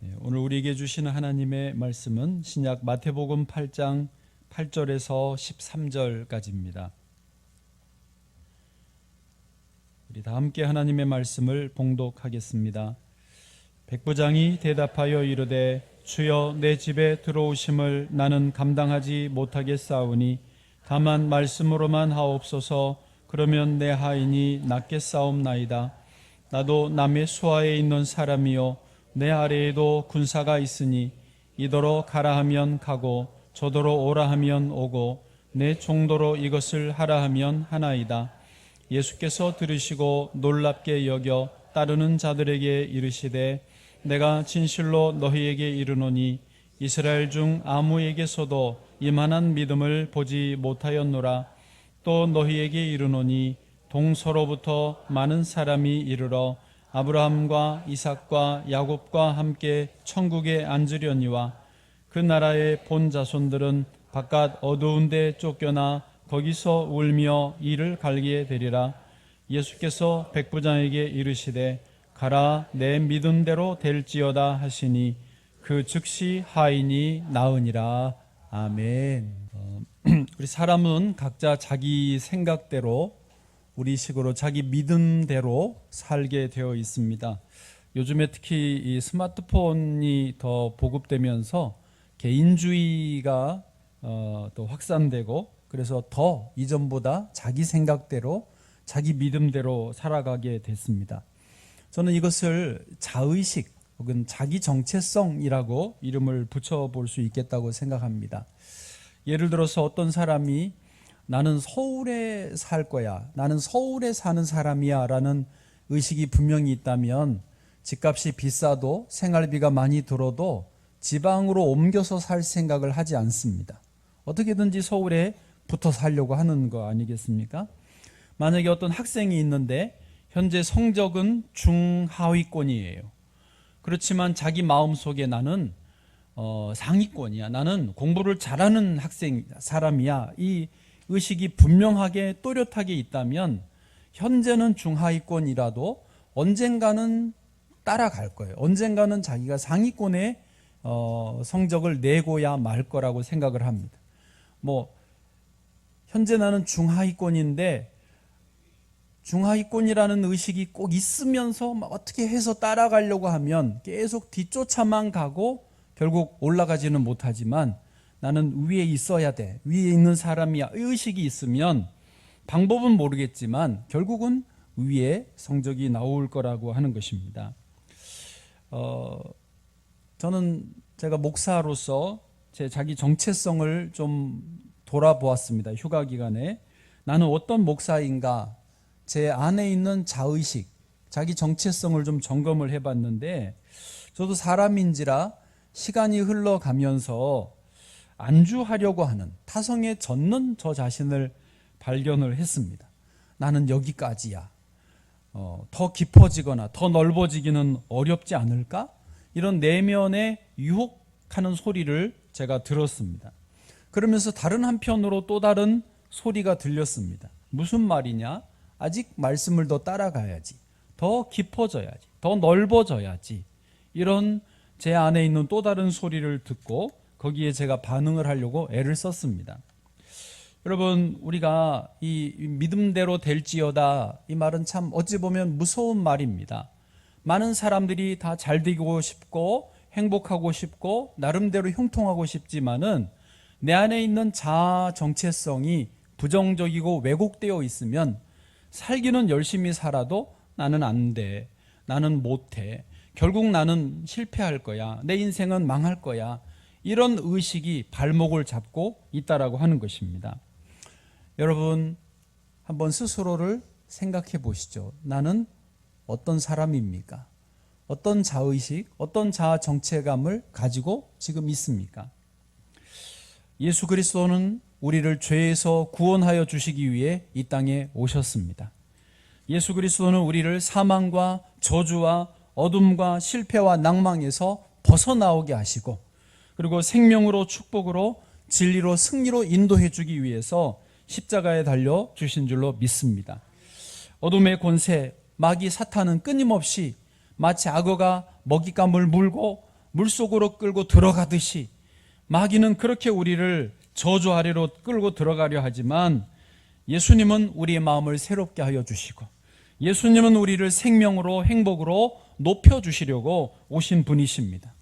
오늘 우리에게 주시는 하나님의 말씀은 신약 마태복음 8장 8절에서 13절까지입니다. 우리 다 함께 하나님의 말씀을 봉독하겠습니다. 백부장이 대답하여 이르되 주여 내 집에 들어오심을 나는 감당하지 못하겠사오니 다만 말씀으로만 하옵소서. 그러면 내 하인이 낫겠사옵나이다. 나도 남의 수하에 있는 사람이요 내 아래에도 군사가 있으니 이더러 가라 하면 가고 저더러 오라 하면 오고 내 종도로 이것을 하라 하면 하나이다. 예수께서 들으시고 놀랍게 여겨 따르는 자들에게 이르시되 내가 진실로 너희에게 이르노니 이스라엘 중 아무에게서도 이만한 믿음을 보지 못하였노라. 또 너희에게 이르노니 동서로부터 많은 사람이 이르러 아브라함과 이삭과 야곱과 함께 천국에 앉으려니와 그 나라의 본 자손들은 바깥 어두운 데 쫓겨나 거기서 울며 이를 갈게 되리라. 예수께서 백부장에게 이르시되 가라 내 믿은 대로 될지어다 하시니 그 즉시 하인이 나으니라. 아멘. 우리 사람은 각자 자기 생각대로 우리식으로 자기 믿음대로 살게 되어 있습니다. 요즘에 특히 이 스마트폰이 더 보급되면서 개인주의가 또 확산되고 그래서 더 이전보다 자기 생각대로 자기 믿음대로 살아가게 됐습니다. 저는 이것을 자의식 혹은 자기 정체성이라고 이름을 붙여볼 수 있겠다고 생각합니다. 예를 들어서 어떤 사람이 나는 서울에 살 거야, 나는 서울에 사는 사람이야 라는 의식이 분명히 있다면 집값이 비싸도 생활비가 많이 들어도 지방으로 옮겨서 살 생각을 하지 않습니다. 어떻게든지 서울에 붙어 살려고 하는 거 아니겠습니까? 만약에 어떤 학생이 있는데 현재 성적은 중하위권이에요. 그렇지만 자기 마음속에 나는 상위권이야, 나는 공부를 잘하는 사람이야, 이 의식이 분명하게 또렷하게 있다면 현재는 중하위권이라도 언젠가는 따라갈 거예요. 언젠가는 자기가 상위권의 성적을 내고야 말 거라고 생각을 합니다. 현재 나는 중하위권인데 중하위권이라는 의식이 꼭 있으면서 어떻게 해서 따라가려고 하면 계속 뒤쫓아만 가고 결국 올라가지는 못하지만 나는 위에 있어야 돼, 위에 있는 사람이야, 의식이 있으면 방법은 모르겠지만 결국은 위에 성적이 나올 거라고 하는 것입니다. 저는 제가 목사로서 제 자기 정체성을 좀 돌아보았습니다. 휴가 기간에 나는 어떤 목사인가, 제 안에 있는 자의식, 자기 정체성을 좀 점검을 해봤는데 저도 사람인지라 시간이 흘러가면서 안주하려고 하는, 타성에 젖는 저 자신을 발견을 했습니다. 나는 여기까지야. 더 깊어지거나 더 넓어지기는 어렵지 않을까? 이런 내면에 유혹하는 소리를 제가 들었습니다. 그러면서 다른 한편으로 또 다른 소리가 들렸습니다. 무슨 말이냐? 아직 말씀을 더 따라가야지, 더 깊어져야지, 더 넓어져야지. 이런 제 안에 있는 또 다른 소리를 듣고 거기에 제가 반응을 하려고 애를 썼습니다. 여러분, 우리가 이 믿음대로 될지어다, 이 말은 참 어찌 보면 무서운 말입니다. 많은 사람들이 다 잘 되고 싶고 행복하고 싶고 나름대로 형통하고 싶지만은 내 안에 있는 자아 정체성이 부정적이고 왜곡되어 있으면 살기는 열심히 살아도 나는 안 돼, 나는 못해, 결국 나는 실패할 거야, 내 인생은 망할 거야, 이런 의식이 발목을 잡고 있다라고 하는 것입니다. 여러분, 한번 스스로를 생각해 보시죠. 나는 어떤 사람입니까? 어떤 자의식, 어떤 자아 정체감을 가지고 지금 있습니까? 예수 그리스도는 우리를 죄에서 구원하여 주시기 위해 이 땅에 오셨습니다. 예수 그리스도는 우리를 사망과 저주와 어둠과 실패와 낭망에서 벗어나오게 하시고 그리고 생명으로 축복으로 진리로 승리로 인도해 주기 위해서 십자가에 달려 주신 줄로 믿습니다. 어둠의 권세, 마귀 사탄은 끊임없이 마치 악어가 먹잇감을 물고 물속으로 끌고 들어가듯이 마귀는 그렇게 우리를 저주하리로 끌고 들어가려 하지만 예수님은 우리의 마음을 새롭게 하여 주시고 예수님은 우리를 생명으로 행복으로 높여주시려고 오신 분이십니다.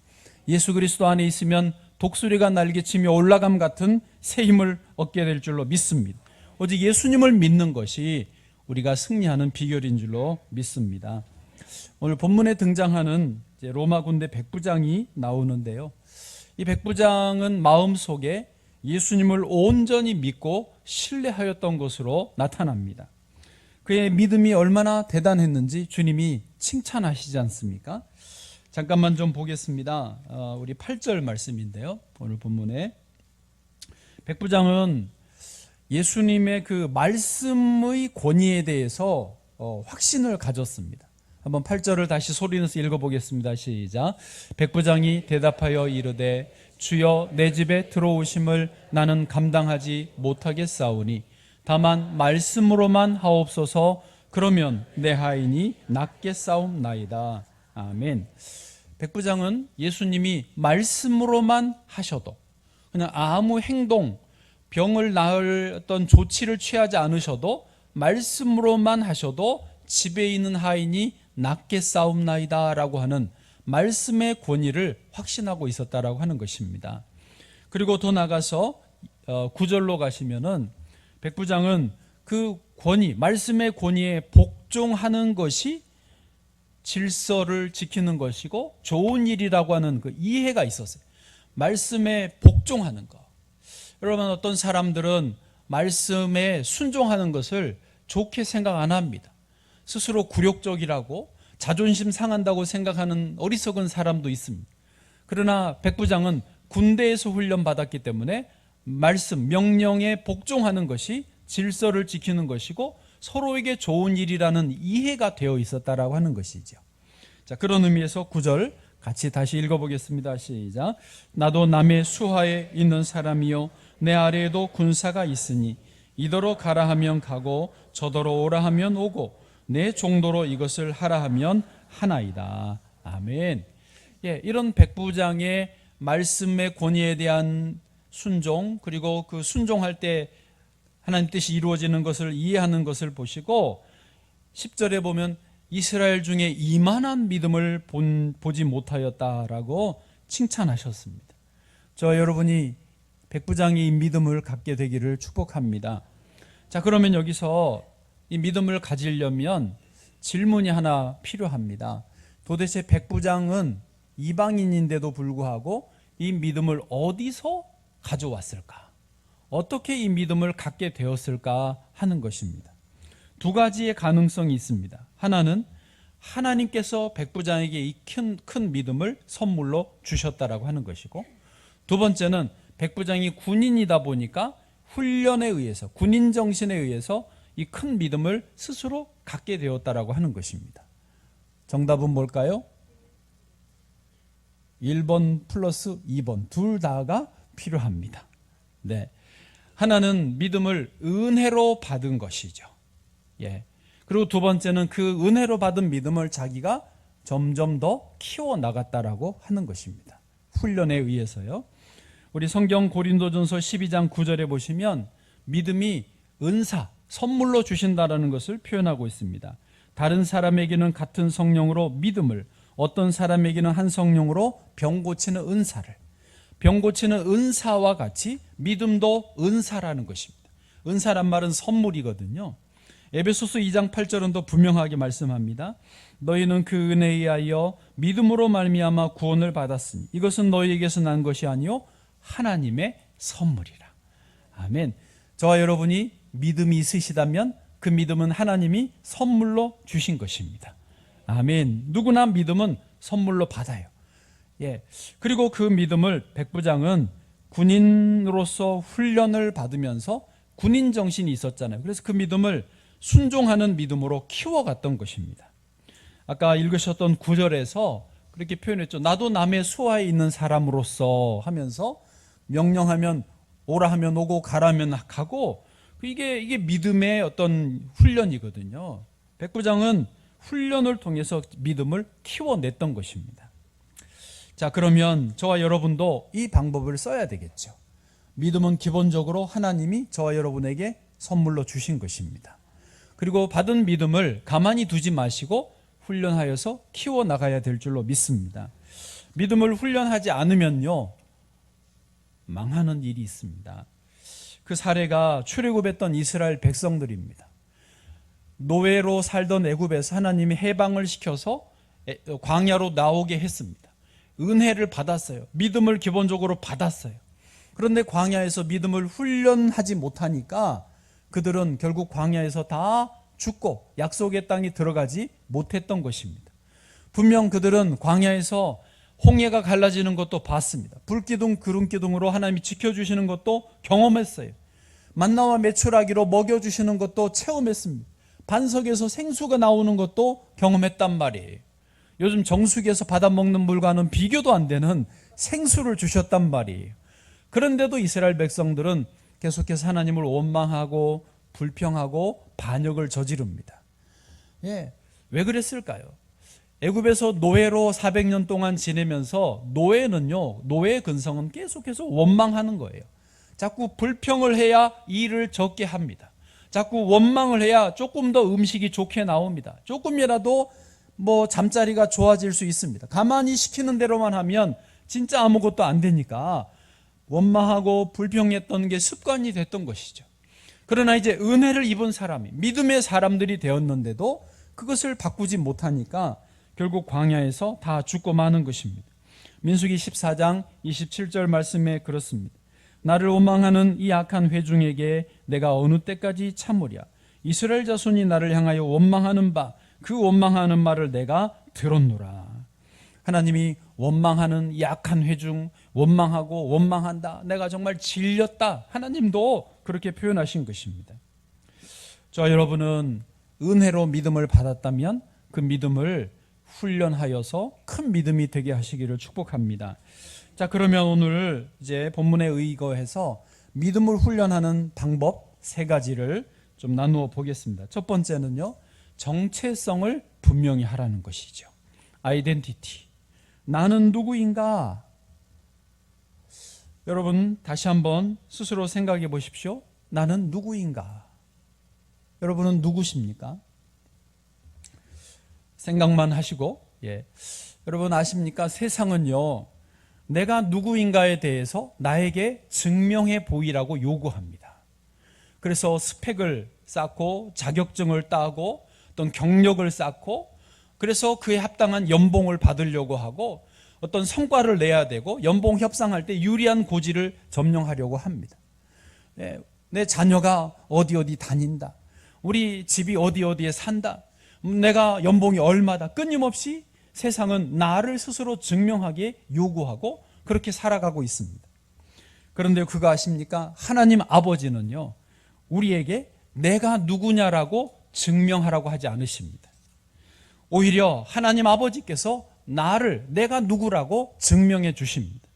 예수 그리스도 안에 있으면 독수리가 날개치며 올라감 같은 새 힘을 얻게 될 줄로 믿습니다. 오직 예수님을 믿는 것이 우리가 승리하는 비결인 줄로 믿습니다. 오늘 본문에 등장하는 로마 군대 백부장이 나오는데요. 이 백부장은 마음속에 예수님을 온전히 믿고 신뢰하였던 것으로 나타납니다. 그의 믿음이 얼마나 대단했는지 주님이 칭찬하시지 않습니까? 잠깐만 좀 보겠습니다. 우리 8절 말씀인데요. 오늘 본문에 백부장은 예수님의 그 말씀의 권위에 대해서 확신을 가졌습니다. 한번 8절을 다시 소리내서 읽어보겠습니다. 시작. 백부장이 대답하여 이르되 주여 내 집에 들어오심을 나는 감당하지 못하겠사오니 다만 말씀으로만 하옵소서. 그러면 내 하인이 낫겠사옵나이다. 아멘. 백부장은 예수님이 말씀으로만 하셔도 그냥 아무 행동, 병을 나을 어떤 조치를 취하지 않으셔도 말씀으로만 하셔도 집에 있는 하인이 낫겠사옵나이다 라고 하는 말씀의 권위를 확신하고 있었다라고 하는 것입니다. 그리고 더 나가서 9절로 가시면은 백부장은 그 권위, 말씀의 권위에 복종하는 것이 질서를 지키는 것이고 좋은 일이라고 하는 그 이해가 있었어요. 말씀에 복종하는 것. 여러분, 어떤 사람들은 말씀에 순종하는 것을 좋게 생각 안 합니다. 스스로 굴욕적이라고 자존심 상한다고 생각하는 어리석은 사람도 있습니다. 그러나 백부장은 군대에서 훈련받았기 때문에 말씀, 명령에 복종하는 것이 질서를 지키는 것이고 서로에게 좋은 일이라는 이해가 되어 있었다라고 하는 것이죠. 자, 그런 의미에서 9절 같이 다시 읽어보겠습니다. 시작. 나도 남의 수하에 있는 사람이요 내 아래에도 군사가 있으니 이더러 가라 하면 가고 저더러 오라 하면 오고 내 정도로 이것을 하라 하면 하나이다. 아멘. 예, 이런 백부장의 말씀의 권위에 대한 순종, 그리고 그 순종할 때 하나님 뜻이 이루어지는 것을 이해하는 것을 보시고 10절에 보면 이스라엘 중에 이만한 믿음을 보지 못하였다라고 칭찬하셨습니다. 저 여러분이 백부장이 이 믿음을 갖게 되기를 축복합니다. 자, 그러면 여기서 이 믿음을 가지려면 질문이 하나 필요합니다. 도대체 백부장은 이방인인데도 불구하고 이 믿음을 어디서 가져왔을까? 어떻게 이 믿음을 갖게 되었을까 하는 것입니다. 두 가지의 가능성이 있습니다. 하나는 하나님께서 백부장에게 이 큰 믿음을 선물로 주셨다라고 하는 것이고, 두 번째는 백부장이 군인이다 보니까 훈련에 의해서, 군인 정신에 의해서 이 큰 믿음을 스스로 갖게 되었다라고 하는 것입니다. 정답은 뭘까요? 1번 플러스 2번 둘 다가 필요합니다. 네. 하나는 믿음을 은혜로 받은 것이죠. 예. 그리고 두 번째는 그 은혜로 받은 믿음을 자기가 점점 더 키워 나갔다라고 하는 것입니다. 훈련에 의해서요. 우리 성경 고린도전서 12장 9절에 보시면 믿음이 은사, 선물로 주신다라는 것을 표현하고 있습니다. 다른 사람에게는 같은 성령으로 믿음을, 어떤 사람에게는 한 성령으로 병 고치는 은사를, 병 고치는 은사와 같이 믿음도 은사라는 것입니다. 은사란 말은 선물이거든요. 에베소서 2장 8절은 더 분명하게 말씀합니다. 너희는 그 은혜에 의하여 믿음으로 말미암아 구원을 받았으니 이것은 너희에게서 난 것이 아니요 하나님의 선물이라. 아멘. 저와 여러분이 믿음이 있으시다면 그 믿음은 하나님이 선물로 주신 것입니다. 아멘. 누구나 믿음은 선물로 받아요. 예. 그리고 그 믿음을 백부장은 군인으로서 훈련을 받으면서 군인 정신이 있었잖아요. 그래서 그 믿음을 순종하는 믿음으로 키워갔던 것입니다. 아까 읽으셨던 9절에서 그렇게 표현했죠. 나도 남의 수하에 있는 사람으로서 하면서 명령하면 오라 하면 오고 가라 하면 가고, 이게 믿음의 어떤 훈련이거든요. 백부장은 훈련을 통해서 믿음을 키워냈던 것입니다. 자, 그러면 저와 여러분도 이 방법을 써야 되겠죠. 믿음은 기본적으로 하나님이 저와 여러분에게 선물로 주신 것입니다. 그리고 받은 믿음을 가만히 두지 마시고 훈련하여서 키워나가야 될 줄로 믿습니다. 믿음을 훈련하지 않으면요, 망하는 일이 있습니다. 그 사례가 출애굽했던 이스라엘 백성들입니다. 노예로 살던 애굽에서 하나님이 해방을 시켜서 광야로 나오게 했습니다. 은혜를 받았어요. 믿음을 기본적으로 받았어요. 그런데 광야에서 믿음을 훈련하지 못하니까 그들은 결국 광야에서 다 죽고 약속의 땅에 들어가지 못했던 것입니다. 분명 그들은 광야에서 홍해가 갈라지는 것도 봤습니다. 불기둥 구름기둥으로 하나님이 지켜주시는 것도 경험했어요. 만나와 메추라기로 먹여주시는 것도 체험했습니다. 반석에서 생수가 나오는 것도 경험했단 말이에요. 요즘 정수기에서 받아먹는 물과는 비교도 안 되는 생수를 주셨단 말이에요. 그런데도 이스라엘 백성들은 계속해서 하나님을 원망하고 불평하고 반역을 저지릅니다. 예, 왜 그랬을까요? 애굽에서 노예로 400년 동안 지내면서 노예의 근성은 계속해서 원망하는 거예요. 자꾸 불평을 해야 일을 적게 합니다. 자꾸 원망을 해야 조금 더 음식이 좋게 나옵니다. 조금이라도 잠자리가 좋아질 수 있습니다. 가만히 시키는 대로만 하면 진짜 아무것도 안 되니까 원망하고 불평했던 게 습관이 됐던 것이죠. 그러나 이제 은혜를 입은 사람이, 믿음의 사람들이 되었는데도 그것을 바꾸지 못하니까 결국 광야에서 다 죽고 마는 것입니다. 민수기 14장 27절 말씀에 그렇습니다. 나를 원망하는 이 악한 회중에게 내가 어느 때까지 참으랴. 이스라엘 자손이 나를 향하여 원망하는 바, 그 원망하는 말을 내가 들었노라. 하나님이 원망하는 이 악한 회중, 원망하고 원망한다, 내가 정말 질렸다, 하나님도 그렇게 표현하신 것입니다. 저와 여러분은 은혜로 믿음을 받았다면 그 믿음을 훈련하여서 큰 믿음이 되게 하시기를 축복합니다. 자, 그러면 오늘 이제 본문에 의거해서 믿음을 훈련하는 방법 3가지를 좀 나누어 보겠습니다. 첫 번째는요, 정체성을 분명히 하라는 것이죠. 아이덴티티. 나는 누구인가? 여러분 다시 한번 스스로 생각해 보십시오. 나는 누구인가? 여러분은 누구십니까? 생각만 하시고, 여러분 아십니까? 세상은요, 내가 누구인가에 대해서 나에게 증명해 보이라고 요구합니다. 그래서 스펙을 쌓고 자격증을 따고 어떤 경력을 쌓고, 그래서 그에 합당한 연봉을 받으려고 하고, 어떤 성과를 내야 되고 연봉 협상할 때 유리한 고지를 점령하려고 합니다. 내 자녀가 어디 다닌다, 우리 집이 어디에 산다, 내가 연봉이 얼마다, 끊임없이 세상은 나를 스스로 증명하게 요구하고 그렇게 살아가고 있습니다. 그런데 그거 아십니까? 하나님 아버지는요, 우리에게 내가 누구냐라고 증명하라고 하지 않으십니다. 오히려 하나님 아버지께서 내가 누구라고 증명해 주십니다.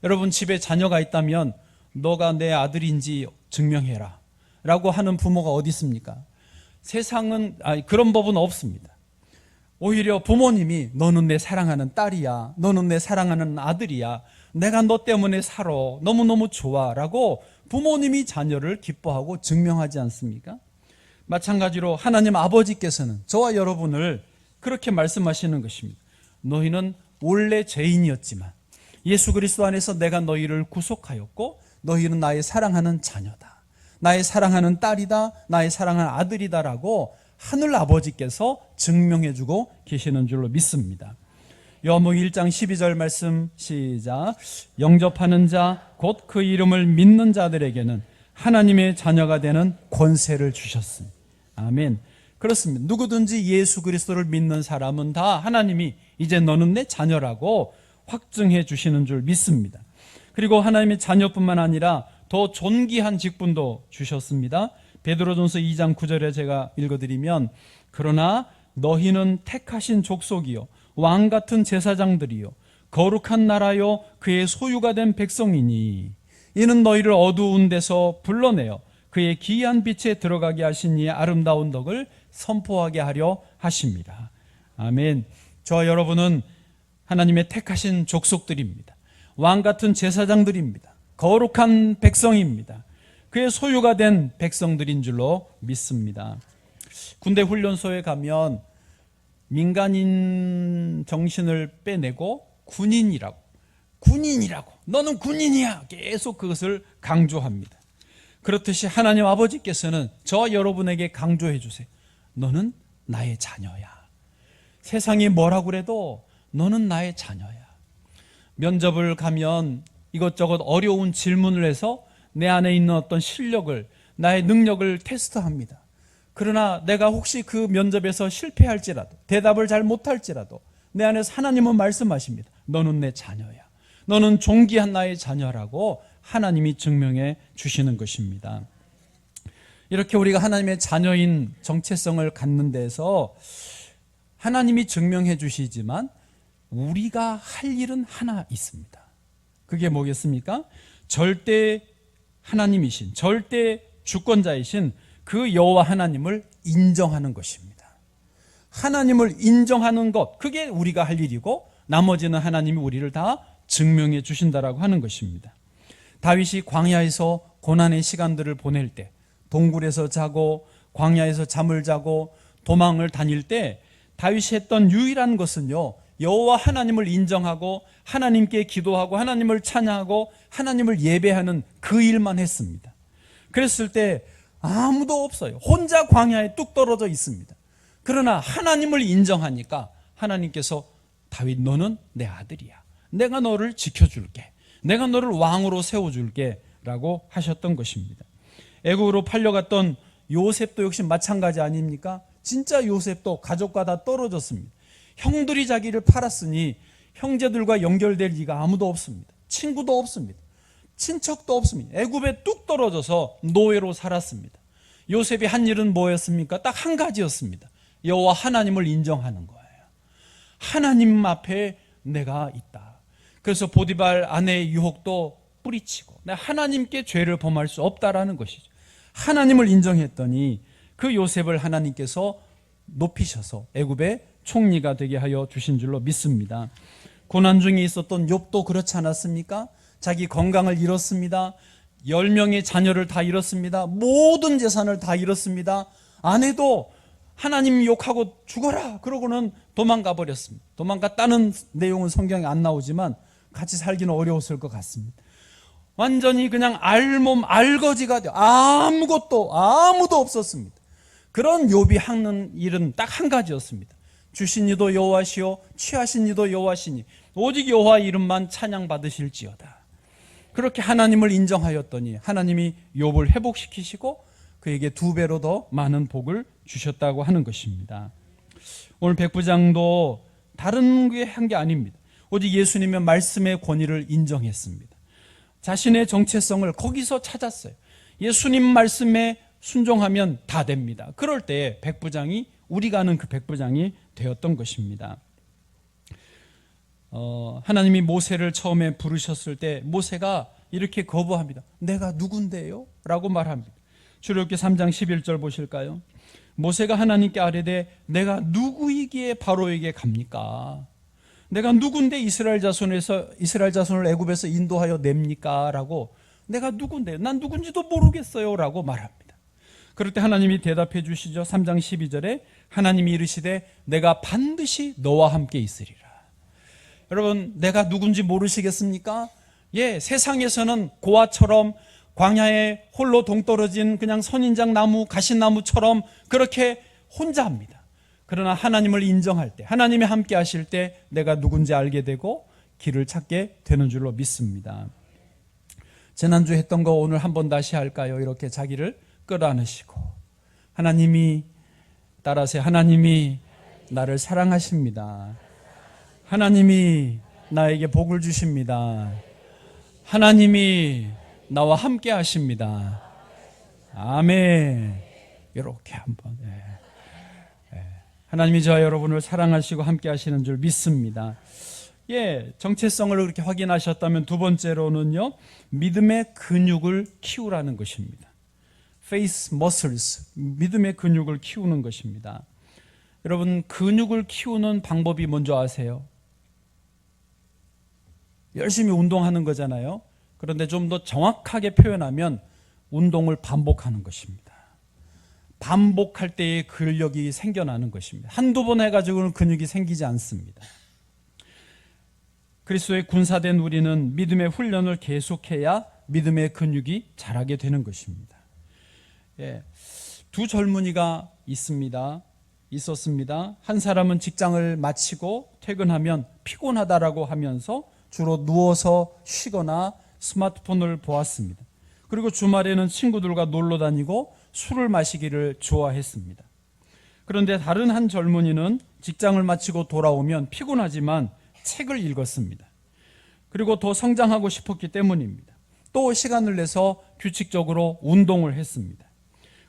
여러분 집에 자녀가 있다면 너가 내 아들인지 증명해라 라고 하는 부모가 어디 있습니까? 세상은 그런 법은 없습니다. 오히려 부모님이 너는 내 사랑하는 딸이야, 너는 내 사랑하는 아들이야, 내가 너 때문에 살아, 너무너무 좋아 라고 부모님이 자녀를 기뻐하고 증명하지 않습니까? 마찬가지로 하나님 아버지께서는 저와 여러분을 그렇게 말씀하시는 것입니다. 너희는 원래 죄인이었지만 예수 그리스도 안에서 내가 너희를 구속하였고 너희는 나의 사랑하는 자녀다, 나의 사랑하는 딸이다, 나의 사랑하는 아들이다라고 하늘 아버지께서 증명해주고 계시는 줄로 믿습니다. 요한복음 1장 12절 말씀 시작. 영접하는 자 곧 그 이름을 믿는 자들에게는 하나님의 자녀가 되는 권세를 주셨습니다. 아멘. 그렇습니다. 누구든지 예수 그리스도를 믿는 사람은 다 하나님이 이제 너는 내 자녀라고 확증해 주시는 줄 믿습니다. 그리고 하나님의 자녀뿐만 아니라 더 존귀한 직분도 주셨습니다. 베드로전서 2장 9절에 제가 읽어드리면, 그러나 너희는 택하신 족속이요 왕 같은 제사장들이요 거룩한 나라요 그의 소유가 된 백성이니 이는 너희를 어두운 데서 불러내어 그의 기이한 빛에 들어가게 하신 이의 아름다운 덕을 선포하게 하려 하십니다. 아멘. 저와 여러분은 하나님의 택하신 족속들입니다. 왕 같은 제사장들입니다. 거룩한 백성입니다. 그의 소유가 된 백성들인 줄로 믿습니다. 군대 훈련소에 가면 민간인 정신을 빼내고 군인이라고 너는 군인이야 계속 그것을 강조합니다. 그렇듯이 하나님 아버지께서는 저와 여러분에게 강조해 주세요. 너는 나의 자녀야. 세상이 뭐라고 그래도 너는 나의 자녀야. 면접을 가면 이것저것 어려운 질문을 해서 내 안에 있는 어떤 실력을, 나의 능력을 테스트합니다. 그러나 내가 혹시 그 면접에서 실패할지라도, 대답을 잘 못할지라도 내 안에서 하나님은 말씀하십니다. 너는 내 자녀야. 너는 존귀한 나의 자녀라고 하나님이 증명해 주시는 것입니다. 이렇게 우리가 하나님의 자녀인 정체성을 갖는 데서 하나님이 증명해 주시지만 우리가 할 일은 하나 있습니다. 그게 뭐겠습니까? 절대 하나님이신, 절대 주권자이신 그 여호와 하나님을 인정하는 것입니다. 하나님을 인정하는 것, 그게 우리가 할 일이고 나머지는 하나님이 우리를 다 증명해 주신다라고 하는 것입니다. 다윗이 광야에서 고난의 시간들을 보낼 때, 동굴에서 자고 광야에서 잠을 자고 도망을 다닐 때 다윗이 했던 유일한 것은요, 여호와 하나님을 인정하고 하나님께 기도하고 하나님을 찬양하고 하나님을 예배하는 그 일만 했습니다. 그랬을 때 아무도 없어요. 혼자 광야에 뚝 떨어져 있습니다. 그러나 하나님을 인정하니까 하나님께서 다윗 너는 내 아들이야. 내가 너를 지켜줄게. 내가 너를 왕으로 세워줄게 라고 하셨던 것입니다. 애국으로 팔려갔던 요셉도 역시 마찬가지 아닙니까? 진짜 요셉도 가족과 다 떨어졌습니다. 형들이 자기를 팔았으니 형제들과 연결될 리가 아무도 없습니다. 친구도 없습니다. 친척도 없습니다. 애굽에 뚝 떨어져서 노예로 살았습니다. 요셉이 한 일은 뭐였습니까? 딱 한 가지였습니다. 여호와 하나님을 인정하는 거예요. 하나님 앞에 내가 있다. 그래서 보디발 아내의 유혹도 뿌리치고 내가 하나님께 죄를 범할 수 없다라는 것이죠. 하나님을 인정했더니 그 요셉을 하나님께서 높이셔서 애굽의 총리가 되게 하여 주신 줄로 믿습니다. 고난 중에 있었던 욥도 그렇지 않았습니까? 자기 건강을 잃었습니다. 10명의 자녀를 다 잃었습니다. 모든 재산을 다 잃었습니다. 아내도 하나님 욕하고 죽어라 그러고는 도망가 버렸습니다. 도망갔다는 내용은 성경에 안 나오지만 같이 살기는 어려웠을 것 같습니다. 완전히 그냥 알몸 알거지가 되어 아무도 없었습니다. 그런 욥이 하는 일은 딱 한 가지였습니다. 주신 이도 여호와시오 취하신 이도 여호와시니 오직 여호와 이름만 찬양받으실지어다. 그렇게 하나님을 인정하였더니 하나님이 욥을 회복시키시고 그에게 2배로 더 많은 복을 주셨다고 하는 것입니다. 오늘 백부장도 다른 게 한 게 아닙니다. 오직 예수님의 말씀의 권위를 인정했습니다. 자신의 정체성을 거기서 찾았어요. 예수님 말씀에 순종하면 다 됩니다. 그럴 때 백부장이 우리가 아는 그 백부장이 되었던 것입니다. 하나님이 모세를 처음에 부르셨을 때 모세가 이렇게 거부합니다. 내가 누군데요? 라고 말합니다. 출애굽기 3장 11절 보실까요? 모세가 하나님께 아뢰되 내가 누구이기에 바로에게 갑니까? 내가 누군데 이스라엘 자손을 애굽에서 인도하여 냅니까? 라고 내가 누군데요? 난 누군지도 모르겠어요 라고 말합니다. 그럴 때 하나님이 대답해 주시죠. 3장 12절에 하나님이 이르시되 내가 반드시 너와 함께 있으리라. 여러분 내가 누군지 모르시겠습니까? 예, 세상에서는 고아처럼 광야에 홀로 동떨어진 그냥 선인장 나무, 가시나무처럼 그렇게 혼자 합니다. 그러나 하나님을 인정할 때, 하나님이 함께 하실 때 내가 누군지 알게 되고 길을 찾게 되는 줄로 믿습니다. 지난주에 했던 거 오늘 한번 다시 할까요? 이렇게 자기를 끌어안으시고 하나님이 따라서 하나님이 나를 사랑하십니다. 하나님이 나에게 복을 주십니다. 하나님이 나와 함께 하십니다. 아멘. 이렇게 한번 하나님이 저와 여러분을 사랑하시고 함께 하시는 줄 믿습니다. 예, 정체성을 그렇게 확인하셨다면 두 번째로는요, 믿음의 근육을 키우라는 것입니다. Faith muscles, 믿음의 근육을 키우는 것입니다. 여러분 근육을 키우는 방법이 뭔지 아세요? 열심히 운동하는 거잖아요. 그런데 좀 더 정확하게 표현하면 운동을 반복하는 것입니다. 반복할 때의 근력이 생겨나는 것입니다. 한두 번 해가지고는 근육이 생기지 않습니다. 그리스도의 군사된 우리는 믿음의 훈련을 계속해야 믿음의 근육이 자라게 되는 것입니다. 두 젊은이가 있었습니다. 한 사람은 직장을 마치고 퇴근하면 피곤하다라고 하면서 주로 누워서 쉬거나 스마트폰을 보았습니다. 그리고 주말에는 친구들과 놀러 다니고 술을 마시기를 좋아했습니다. 그런데 다른 한 젊은이는 직장을 마치고 돌아오면 피곤하지만 책을 읽었습니다. 그리고 더 성장하고 싶었기 때문입니다. 또 시간을 내서 규칙적으로 운동을 했습니다.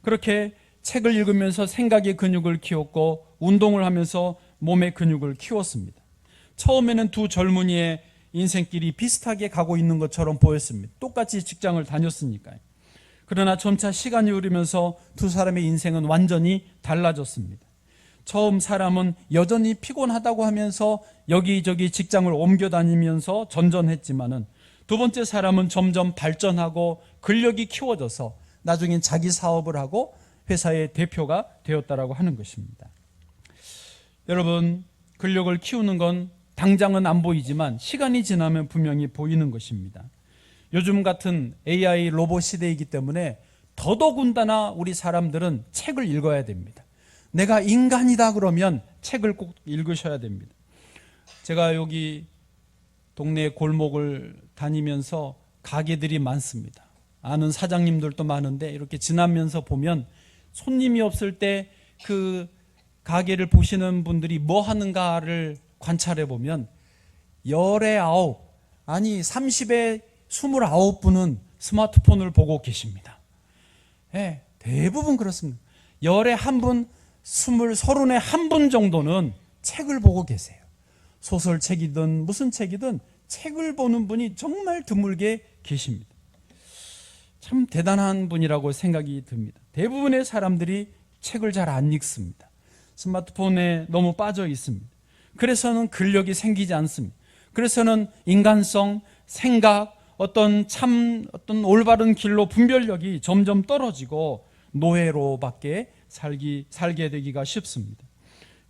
그렇게 책을 읽으면서 생각의 근육을 키웠고 운동을 하면서 몸의 근육을 키웠습니다. 처음에는 두 젊은이의 인생길이 비슷하게 가고 있는 것처럼 보였습니다. 똑같이 직장을 다녔으니까요. 그러나 점차 시간이 흐르면서 두 사람의 인생은 완전히 달라졌습니다. 처음 사람은 여전히 피곤하다고 하면서 여기저기 직장을 옮겨 다니면서 전전했지만은 두 번째 사람은 점점 발전하고 근력이 키워져서 나중엔 자기 사업을 하고 회사의 대표가 되었다라고 하는 것입니다. 여러분, 근력을 키우는 건 당장은 안 보이지만 시간이 지나면 분명히 보이는 것입니다. 요즘 같은 AI 로봇 시대이기 때문에 더더군다나 우리 사람들은 책을 읽어야 됩니다. 내가 인간이다 그러면 책을 꼭 읽으셔야 됩니다. 제가 여기 동네 골목을 다니면서 가게들이 많습니다. 아는 사장님들도 많은데 이렇게 지나면서 보면 손님이 없을 때 그 가게를 보시는 분들이 뭐 하는가를 관찰해 보면 10에 9, 아니 30에 29분은 스마트폰을 보고 계십니다. 네, 대부분 그렇습니다. 10에 1분, 30에 1분 정도는 책을 보고 계세요. 소설책이든 무슨 책이든 책을 보는 분이 정말 드물게 계십니다. 참 대단한 분이라고 생각이 듭니다. 대부분의 사람들이 책을 잘 안 읽습니다. 스마트폰에 너무 빠져 있습니다. 그래서는 근력이 생기지 않습니다. 그래서는 인간성, 생각, 어떤 올바른 길로 분별력이 점점 떨어지고 노예로밖에 살게 되기가 쉽습니다.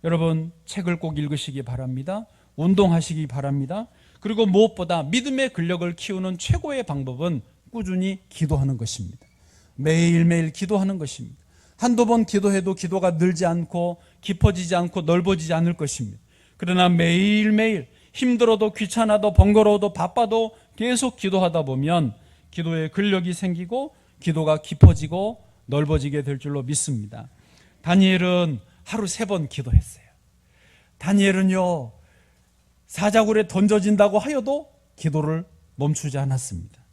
여러분, 책을 꼭 읽으시기 바랍니다. 운동하시기 바랍니다. 그리고 무엇보다 믿음의 근력을 키우는 최고의 방법은 꾸준히 기도하는 것입니다. 매일매일 기도하는 것입니다. 한두 번 기도해도 기도가 늘지 않고 깊어지지 않고 넓어지지 않을 것입니다. 그러나 매일매일 힘들어도 귀찮아도 번거로워도 바빠도 계속 기도하다 보면 기도의 근력이 생기고 기도가 깊어지고 넓어지게 될 줄로 믿습니다. 다니엘은 하루 3번 기도했어요. 다니엘은요, 사자굴에 던져진다고 하여도 기도를 멈추지 않았습니다.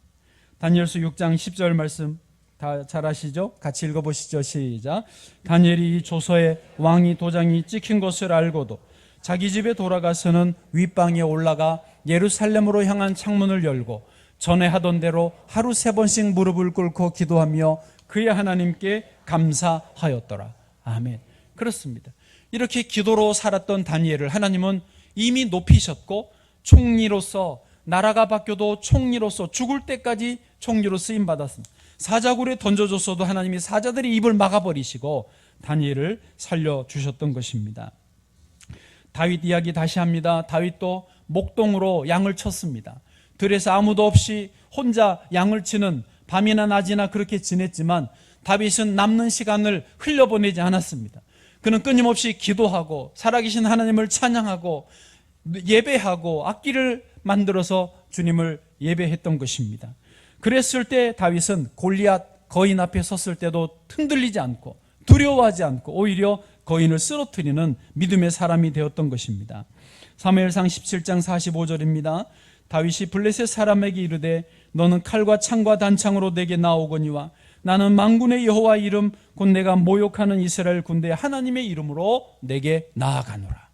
다니엘서 6장 10절 말씀 다 잘 아시죠? 같이 읽어보시죠. 시작. 다니엘이 이 조서에 왕이 도장이 찍힌 것을 알고도 자기 집에 돌아가서는 윗방에 올라가 예루살렘으로 향한 창문을 열고 전에 하던 대로 하루 3번씩 무릎을 꿇고 기도하며 그의 하나님께 감사하였더라. 아멘. 그렇습니다. 이렇게 기도로 살았던 다니엘을 하나님은 이미 높이셨고 총리로서, 나라가 바뀌어도 총리로서 죽을 때까지 총리로 쓰임받았습니다. 사자굴에 던져줬어도 하나님이 사자들의 입을 막아버리시고 다니엘을 살려주셨던 것입니다. 다윗 이야기 다시 합니다. 다윗도 목동으로 양을 쳤습니다. 들에서 아무도 없이 혼자 양을 치는 밤이나 낮이나 그렇게 지냈지만 다윗은 남는 시간을 흘려보내지 않았습니다. 그는 끊임없이 기도하고 살아계신 하나님을 찬양하고 예배하고 악기를 만들어서 주님을 예배했던 것입니다. 그랬을 때 다윗은 골리앗 거인 앞에 섰을 때도 흔들리지 않고 두려워하지 않고 오히려 거인을 쓰러뜨리는 믿음의 사람이 되었던 것입니다. 사무엘상 17장 45절입니다. 다윗이 블레셋 사람에게 이르되 너는 칼과 창과 단창으로 내게 나오거니와 나는 만군의 여호와 이름 곧 내가 모욕하는 이스라엘 군대 하나님의 이름으로 내게 나아가노라.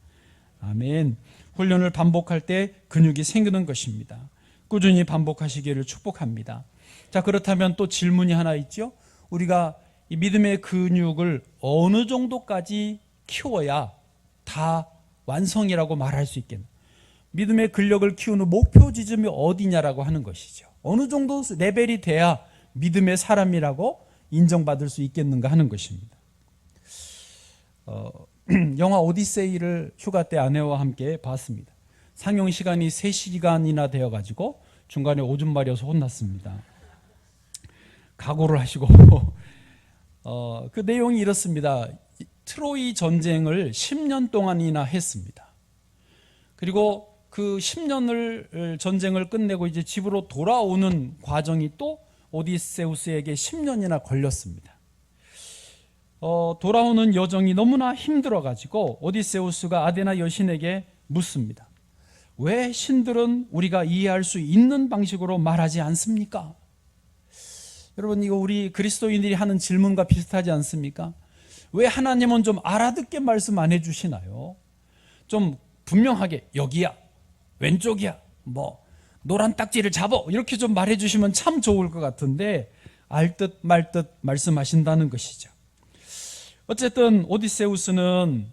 아멘. 훈련을 반복할 때 근육이 생기는 것입니다. 꾸준히 반복하시기를 축복합니다. 자, 그렇다면 또 질문이 하나 있죠. 우리가 이 믿음의 근육을 어느 정도까지 키워야 다 완성이라고 말할 수 있겠나? 믿음의 근력을 키우는 목표 지점이 어디냐라고 하는 것이죠. 어느 정도 레벨이 돼야 믿음의 사람이라고 인정받을 수 있겠는가 하는 것입니다. 영화 오디세이를 휴가 때 아내와 함께 봤습니다. 상영 시간이 3시간이나 되어가지고 중간에 오줌 마려서 혼났습니다. 각오를 하시고 그 내용이 이렇습니다. 트로이 전쟁을 10년 동안이나 했습니다. 그리고 그 10년을 전쟁을 끝내고 이제 집으로 돌아오는 과정이 또 오디세우스에게 10년이나 걸렸습니다. 돌아오는 여정이 너무나 힘들어가지고 오디세우스가 아데나 여신에게 묻습니다. 왜 신들은 우리가 이해할 수 있는 방식으로 말하지 않습니까? 여러분, 이거 우리 그리스도인들이 하는 질문과 비슷하지 않습니까? 왜 하나님은 좀 알아듣게 말씀 안 해주시나요? 좀 분명하게 여기야, 왼쪽이야, 뭐 노란 딱지를 잡어, 이렇게 좀 말해주시면 참 좋을 것 같은데 알 듯 말 듯 말씀하신다는 것이죠. 어쨌든 오디세우스는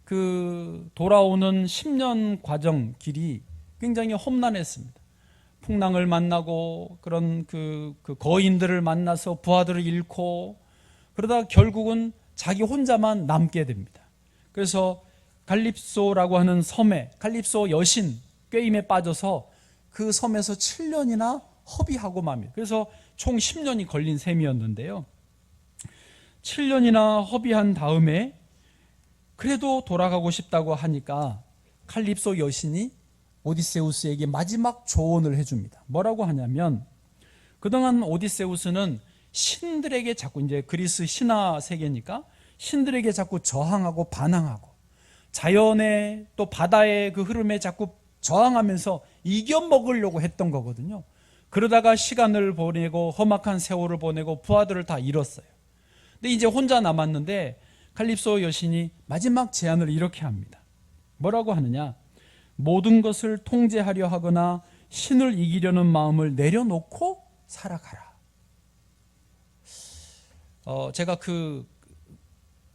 그 돌아오는 10년 과정 길이 굉장히 험난했습니다. 풍랑을 만나고 그런 그 거인들을 만나서 부하들을 잃고 그러다 결국은 자기 혼자만 남게 됩니다. 그래서 갈립소라고 하는 섬에 갈립소 여신 꾀임에 빠져서 그 섬에서 7년이나 허비하고 맙니다. 그래서 총 10년이 걸린 셈이었는데요. 7년이나 허비한 다음에 그래도 돌아가고 싶다고 하니까 칼립소 여신이 오디세우스에게 마지막 조언을 해줍니다. 뭐라고 하냐면, 그동안 오디세우스는 신들에게 자꾸, 이제 그리스 신화 세계니까 신들에게 자꾸 저항하고 반항하고 자연의 또 바다의 그 흐름에 자꾸 저항하면서 이겨먹으려고 했던 거거든요. 그러다가 시간을 보내고 험악한 세월을 보내고 부하들을 다 잃었어요. 근데 이제 혼자 남았는데 칼립소 여신이 마지막 제안을 이렇게 합니다. 뭐라고 하느냐? 모든 것을 통제하려 하거나 신을 이기려는 마음을 내려놓고 살아가라. 제가 그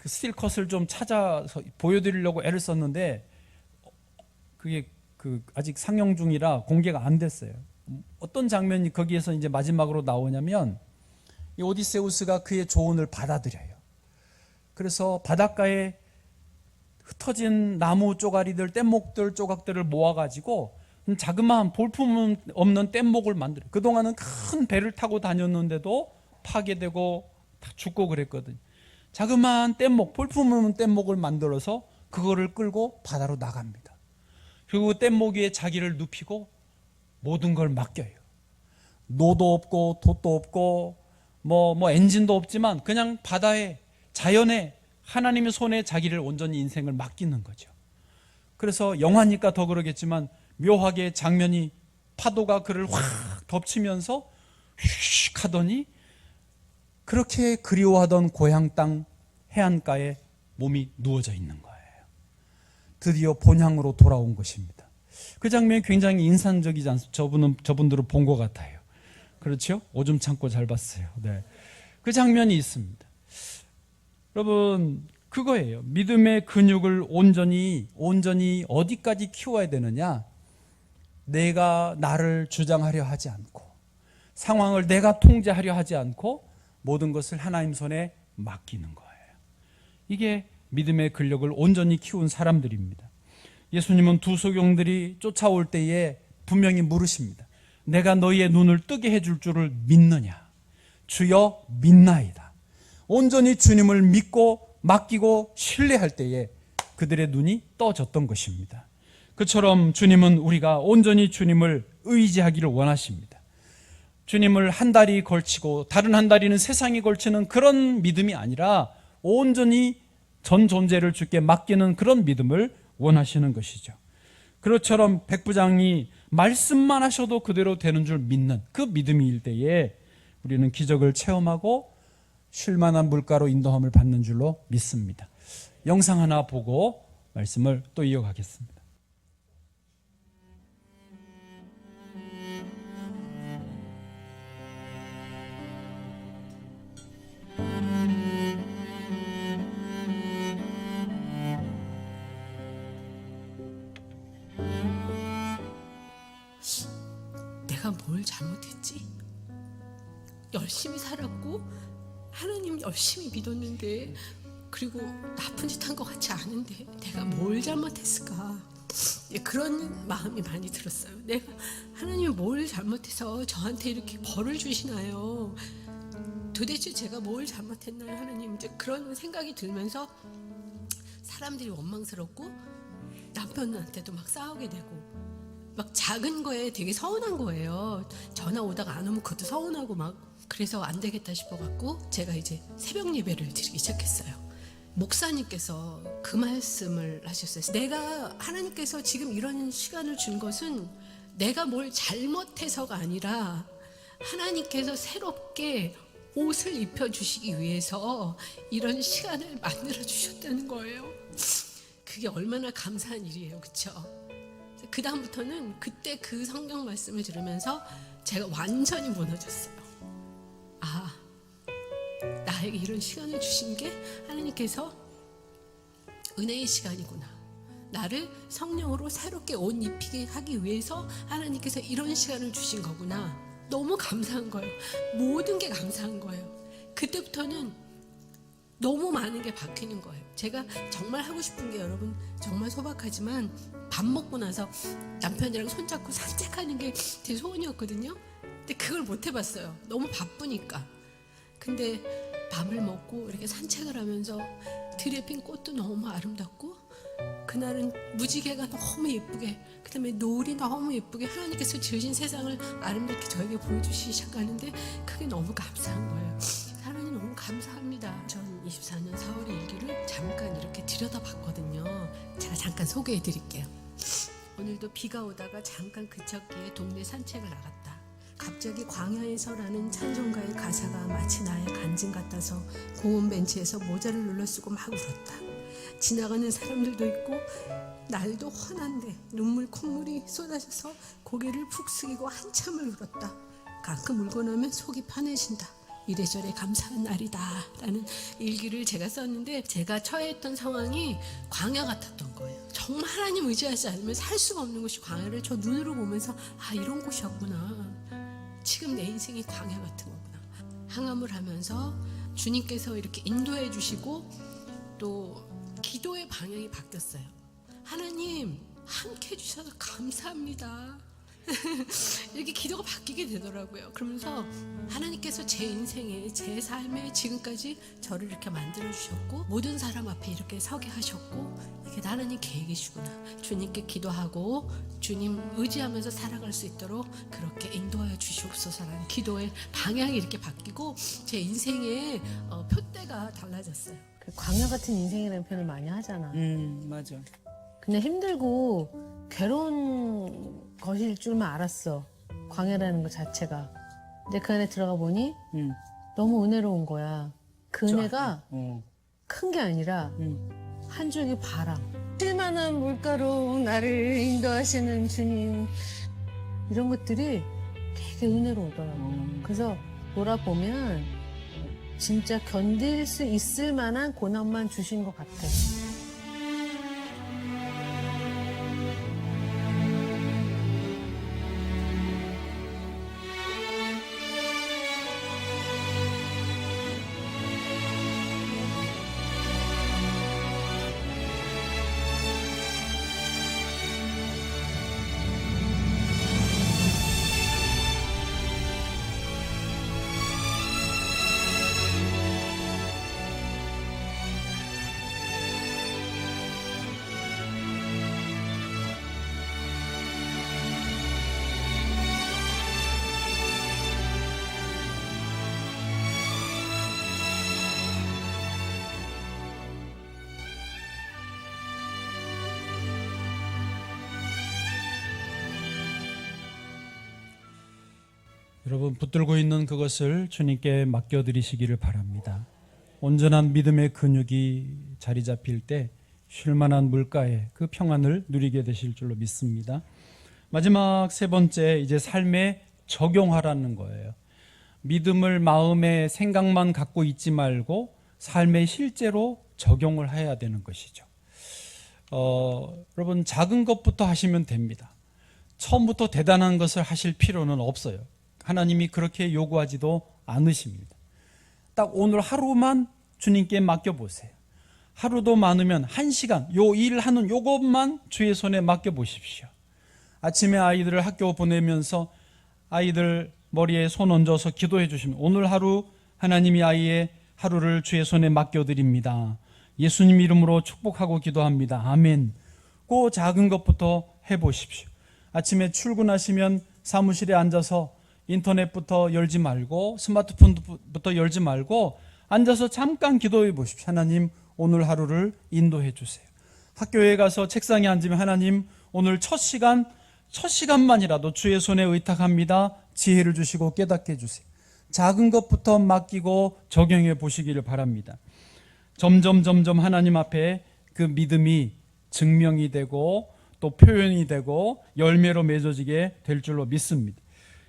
스틸컷을 좀 찾아서 보여드리려고 애를 썼는데 그게 아직 상영 중이라 공개가 안 됐어요. 어떤 장면이 거기에서 이제 마지막으로 나오냐면 이 오디세우스가 그의 조언을 받아들여요. 그래서 바닷가에 흩어진 나무 쪼가리들, 뗏목들, 조각들을 모아가지고 자그마한 볼품 없는 뗏목을 만들어요. 그동안은 큰 배를 타고 다녔는데도 파괴되고 죽고 그랬거든요. 자그마한 뗏목, 볼품 없는 뗏목을 만들어서 그거를 끌고 바다로 나갑니다. 그리고 뗏목 위에 자기를 눕히고 모든 걸 맡겨요. 노도 없고 돛도 없고 뭐 엔진도 없지만 그냥 바다에, 자연에, 하나님의 손에 자기를 온전히 인생을 맡기는 거죠. 그래서 영화니까 더 그러겠지만 묘하게 장면이 파도가 그를 확 덮치면서 휙 하더니 그렇게 그리워하던 고향 땅 해안가에 몸이 누워져 있는 거예요. 드디어 본향으로 돌아온 것입니다. 그 장면이 굉장히 인상적이지 않습니까? 저분들은 본 것 같아요. 그렇죠? 오줌 참고 잘 봤어요. 네. 그 장면이 있습니다. 여러분, 그거예요. 믿음의 근육을 온전히 어디까지 키워야 되느냐? 내가 나를 주장하려 하지 않고 상황을 내가 통제하려 하지 않고 모든 것을 하나님 손에 맡기는 거예요. 이게 믿음의 근력을 온전히 키운 사람들입니다. 예수님은 두 소경들이 쫓아올 때에 분명히 물으십니다. 내가 너희의 눈을 뜨게 해줄 줄을 믿느냐? 주여 믿나이다. 온전히 주님을 믿고 맡기고 신뢰할 때에 그들의 눈이 떠졌던 것입니다. 그처럼 주님은 우리가 온전히 주님을 의지하기를 원하십니다. 주님을 한 다리 걸치고 다른 한 다리는 세상에 걸치는 그런 믿음이 아니라 온전히 전 존재를 주께 맡기는 그런 믿음을 원하시는 것이죠. 그것처럼 백부장이 말씀만 하셔도 그대로 되는 줄 믿는 그 믿음일 때에 우리는 기적을 체험하고 쉴만한 물가로 인도함을 받는 줄로 믿습니다. 영상 하나 보고 말씀을 또 이어가겠습니다. 내가 뭘 잘못했지? 열심히 살았고 하나님 열심히 믿었는데, 그리고 나쁜 짓 한 것 같지 않은데 내가 뭘 잘못했을까? 그런 마음이 많이 들었어요. 내가 하나님이 뭘 잘못해서 저한테 이렇게 벌을 주시나요? 도대체 제가 뭘 잘못했나요, 하나님? 이제 그런 생각이 들면서 사람들이 원망스럽고 남편한테도 막 싸우게 되고, 막 작은 거에 되게 서운한 거예요. 전화 오다가 안 오면 그것도 서운하고 막. 그래서 안 되겠다 싶어갖고 제가 이제 새벽 예배를 드리기 시작했어요. 목사님께서 그 말씀을 하셨어요. 내가 하나님께서 지금 이런 시간을 준 것은 내가 뭘 잘못해서가 아니라 하나님께서 새롭게 옷을 입혀주시기 위해서 이런 시간을 만들어 주셨다는 거예요. 그게 얼마나 감사한 일이에요, 그렇죠? 그 다음부터는 그때 그 성경 말씀을 들으면서 제가 완전히 무너졌어요. 아, 나에게 이런 시간을 주신 게 하나님께서 은혜의 시간이구나. 나를 성령으로 새롭게 옷 입히게 하기 위해서 하나님께서 이런 시간을 주신 거구나. 너무 감사한 거예요. 모든 게 감사한 거예요. 그때부터는 너무 많은 게 바뀌는 거예요. 제가 정말 하고 싶은 게, 여러분 정말 소박하지만 밥 먹고 나서 남편이랑 손잡고 산책하는 게 제 소원이었거든요. 근데 그걸 못 해봤어요. 너무 바쁘니까. 근데 밥을 먹고 이렇게 산책을 하면서 들에 핀 꽃도 너무 아름답고, 그날은 무지개가 너무 예쁘게, 그 다음에 노을이 너무 예쁘게 하나님께서 지으신 세상을 아름답게 저에게 보여주시기 시작하는데, 그게 너무 감사한 거예요. 하나님 너무 감사합니다. 2024년 4월의 일기를 잠깐 이렇게 들여다봤거든요. 제가 잠깐 소개해 드릴게요. 오늘도 비가 오다가 잠깐 그쳤기에 동네 산책을 나갔다. 갑자기 광야에서라는 찬송가의 가사가 마치 나의 간증 같아서 공원 벤치에서 모자를 눌러쓰고 막 울었다. 지나가는 사람들도 있고 날도 헌한데 눈물 콧물이 쏟아져서 고개를 푹 숙이고 한참을 울었다. 가끔 울고 나면 속이 편해진다. 이래저래 감사한 날이다 라는 일기를 제가 썼는데, 제가 처해있던 상황이 광야 같았던 거예요. 정말 하나님 의지하지 않으면 살 수가 없는 곳이 광야를 저 눈으로 보면서, 아, 이런 곳이었구나. 지금 내 인생이 광야 같은 거구나. 항암을 하면서 주님께서 이렇게 인도해 주시고, 또 기도의 방향이 바뀌었어요. 하나님 함께 해주셔서 감사합니다. 이렇게 기도가 바뀌게 되더라고요. 그러면서 하나님께서 제 인생에, 제 삶에 지금까지 저를 이렇게 만들어 주셨고, 모든 사람 앞에 이렇게 서게 하셨고, 이렇게 하나님 계획이시구나. 주님께 기도하고 주님 의지하면서 살아갈 수 있도록 그렇게 인도하여 주시옵소서라는 기도의 방향이 이렇게 바뀌고, 제 인생의 표대가 달라졌어요. 그 광야 같은 인생이라는 표현을 많이 하잖아. 맞아. 그냥 힘들고 괴로운 것일 줄만 알았어. 광야라는 것 자체가. 근데 그 안에 들어가 보니 너무 은혜로운 거야. 그 은혜가 큰 게 아니라 한 줄기 바람. 실만한 물가로 나를 인도하시는 주님. 이런 것들이 되게 은혜로우더라고. 그래서 돌아보면 진짜 견딜 수 있을 만한 고난만 주신 것 같아. 여러분, 붙들고 있는 그것을 주님께 맡겨드리시기를 바랍니다. 온전한 믿음의 근육이 자리 잡힐 때 쉴만한 물가에 그 평안을 누리게 되실 줄로 믿습니다. 마지막 세 번째, 이제 삶에 적용하라는 거예요. 믿음을 마음에 생각만 갖고 있지 말고 삶에 실제로 적용을 해야 되는 것이죠. 여러분, 작은 것부터 하시면 됩니다. 처음부터 대단한 것을 하실 필요는 없어요. 하나님이 그렇게 요구하지도 않으십니다. 딱 오늘 하루만 주님께 맡겨보세요. 하루도 많으면 1시간, 요 일하는 요것만 주의 손에 맡겨보십시오. 아침에 아이들을 학교 보내면서 아이들 머리에 손 얹어서 기도해 주시면 오늘 하루 하나님이 아이의 하루를 주의 손에 맡겨드립니다. 예수님 이름으로 축복하고 기도합니다. 아멘. 그 작은 것부터 해보십시오. 아침에 출근하시면 사무실에 앉아서 인터넷부터 열지 말고 스마트폰부터 열지 말고 앉아서 잠깐 기도해 보십시오. 하나님 오늘 하루를 인도해 주세요. 학교에 가서 책상에 앉으면 하나님 오늘 첫 시간만이라도 주의 손에 의탁합니다. 지혜를 주시고 깨닫게 해주세요. 작은 것부터 맡기고 적용해 보시기를 바랍니다. 점점 하나님 앞에 그 믿음이 증명이 되고 또 표현이 되고 열매로 맺어지게 될 줄로 믿습니다.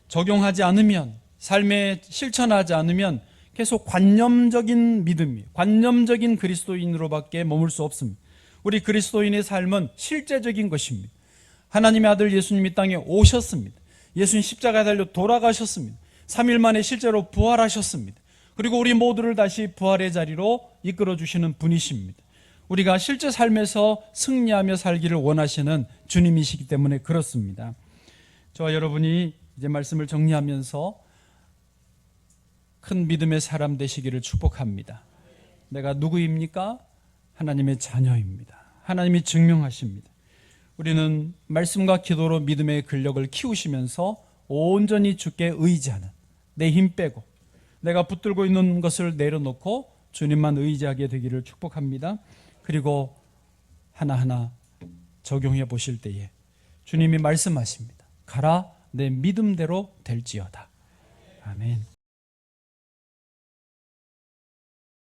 적용하지 않으면, 삶에 실천하지 않으면 계속 관념적인 믿음이, 관념적인 그리스도인으로밖에 머물 수 없습니다. 우리 그리스도인의 삶은 실제적인 것입니다. 하나님의 아들 예수님이 땅에 오셨습니다. 예수님 십자가에 달려 돌아가셨습니다. 3일 만에 실제로 부활하셨습니다. 그리고 우리 모두를 다시 부활의 자리로 이끌어 주시는 분이십니다. 우리가 실제 삶에서 승리하며 살기를 원하시는 주님이시기 때문에 그렇습니다. 저와 여러분이 이제 말씀을 정리하면서 큰 믿음의 사람 되시기를 축복합니다. 내가 누구입니까? 하나님의 자녀입니다. 하나님이 증명하십니다. 우리는 말씀과 기도로 믿음의 근력을 키우시면서 온전히 주께 의지하는, 내 힘 빼고 내가 붙들고 있는 것을 내려놓고 주님만 의지하게 되기를 축복합니다. 그리고 하나하나 적용해 보실 때에 주님이 말씀하십니다. 가라, 내 믿음대로 될지어다. 아멘.